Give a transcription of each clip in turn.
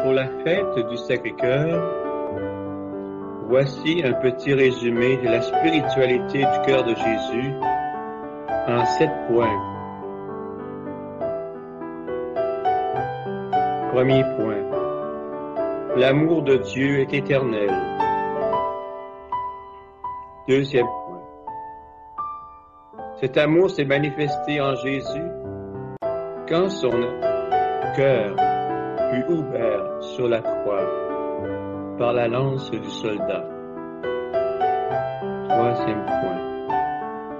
pour la fête du Sacré-Cœur, voici un petit résumé de la spiritualité du cœur de Jésus en 7 points. Premier point. L'amour de Dieu est éternel. Deuxième point. Cet amour s'est manifesté en Jésus quand son cœur fut ouvert sur la croix par la lance du soldat. Troisième point.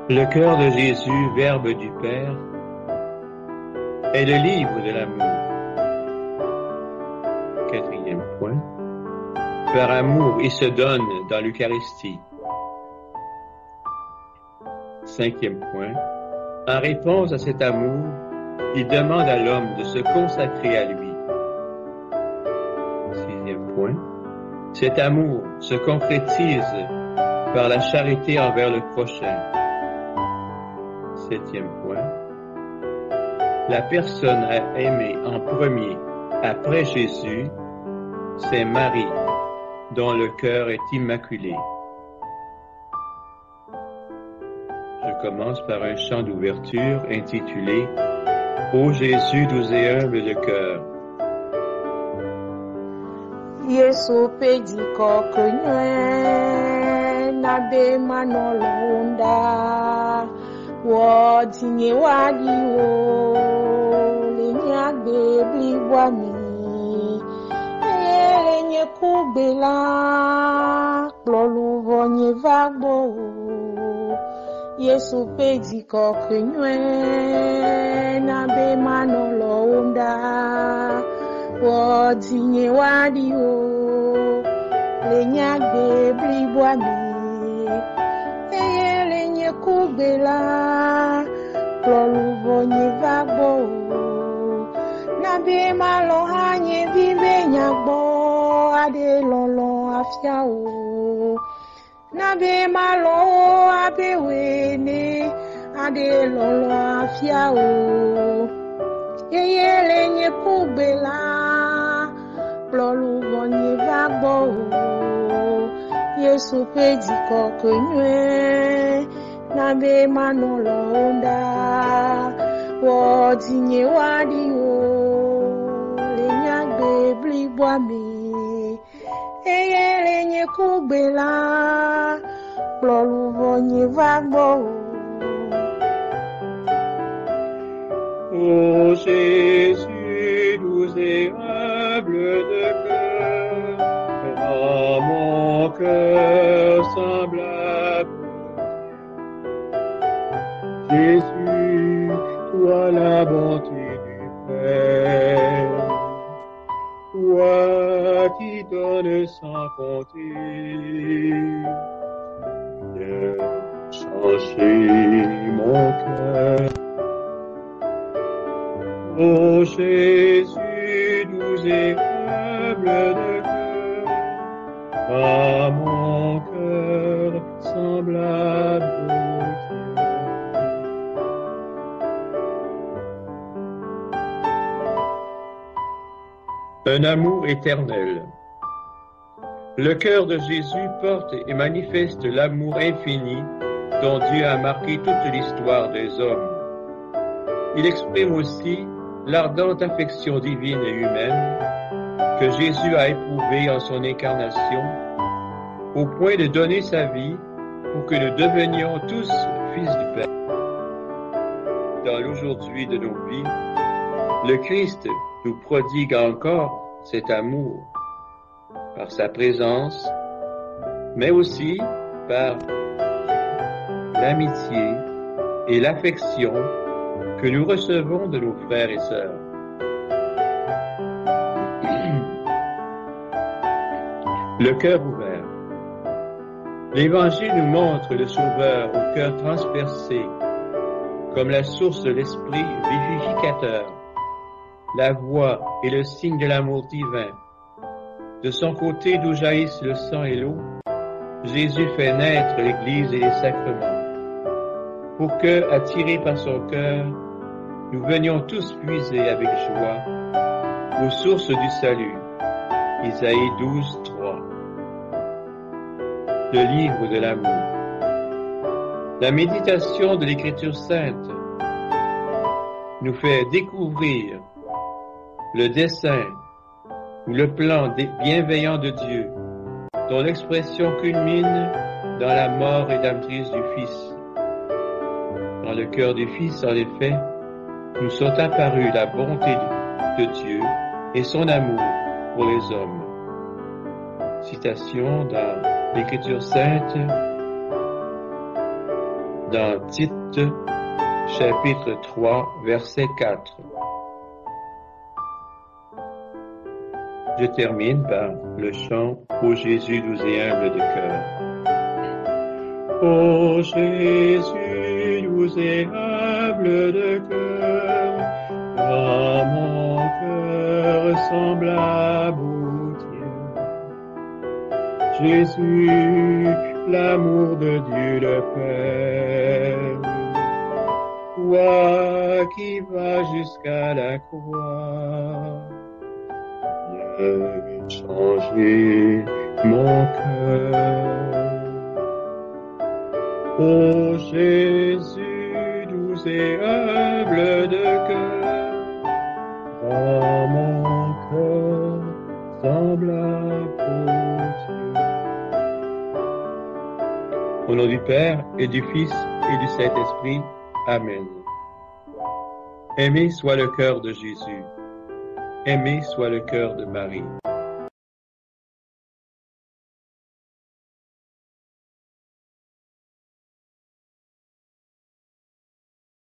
Le cœur de Jésus, Verbe du Père, est le livre de l'amour. Quatrième point. Par amour, il se donne dans l'Eucharistie. Cinquième point. En réponse à cet amour, il demande à l'homme de se consacrer à lui. Sixième point. Cet amour se concrétise par la charité envers le prochain. Septième point. La personne à aimer en premier, après Jésus, c'est Marie, dont le cœur est immaculé. Je commence par un chant d'ouverture intitulé « Ô Jésus doux et humble de cœur ». Yesu pedi kokunye na be manolonda wo dinye wadi wo lenya be bliwami lenye kubela plolu vonye vagbo Yesu pedi kokunye na be manolonda Wodinye wadio lenyagbe blibwami eye lenye kubela ploluvonye vagbo nabe malohanye vive nyagbo ade lolo afiao nabe malo abewene ade lolo afiao eye lenye kubela Plolu vonye vagbo Yesu pedi kokunye na be manolonda wodinye wadio lenyagbe blibwami eye lenye kubela Plolu vonye vagbo Ô Jésus doux et humble de cœur, à mon cœur semblable. Jésus, toi la bonté du Père, toi qui donnes sans compter, viens changer mon cœur. Ô Jésus, doux et humble de cœur, à mon cœur semblable au tien. Un amour éternel. Le cœur de Jésus porte et manifeste l'amour infini dont Dieu a marqué toute l'histoire des hommes. Il exprime aussi l'ardente affection divine et humaine que Jésus a éprouvée en son incarnation, au point de donner sa vie pour que nous devenions tous fils du Père. Dans l'aujourd'hui de nos vies, le Christ nous prodigue encore cet amour par sa présence, mais aussi par l'amitié et l'affection que nous recevons de nos frères et sœurs. Le cœur ouvert. L'Évangile nous montre le Sauveur au cœur transpercé comme la source de l'esprit vivificateur, la voix et le signe de l'amour divin. De son côté d'où jaillissent le sang et l'eau, Jésus fait naître l'Église et les sacrements, pour que, attirés par son cœur, nous venions tous puiser avec joie aux sources du salut, Isaïe 12, 3. Le livre de l'amour. La méditation de l'Écriture sainte nous fait découvrir le dessein ou le plan bienveillant de Dieu, dont l'expression culmine dans la mort rédemptrice du Fils. Dans le cœur du Fils, en effet, nous sont apparus la bonté de Dieu et son amour pour les hommes. Citation dans l'Écriture sainte, dans Tite, chapitre 3, verset 4. Je termine par le chant « Ô Jésus doux et humble de cœur ». Ô Jésus doux et humble de cœur, rends mon cœur semblable au tien. Jésus, l'amour de Dieu le Père, toi qui vas jusqu'à la croix, viens changer mon cœur. Ô Jésus, doux et humble de cœur, rends mon cœur semblable au tien. Au nom du Père et du Fils et du Saint-Esprit, Amen. Aimé soit le cœur de Jésus, aimé soit le cœur de Marie.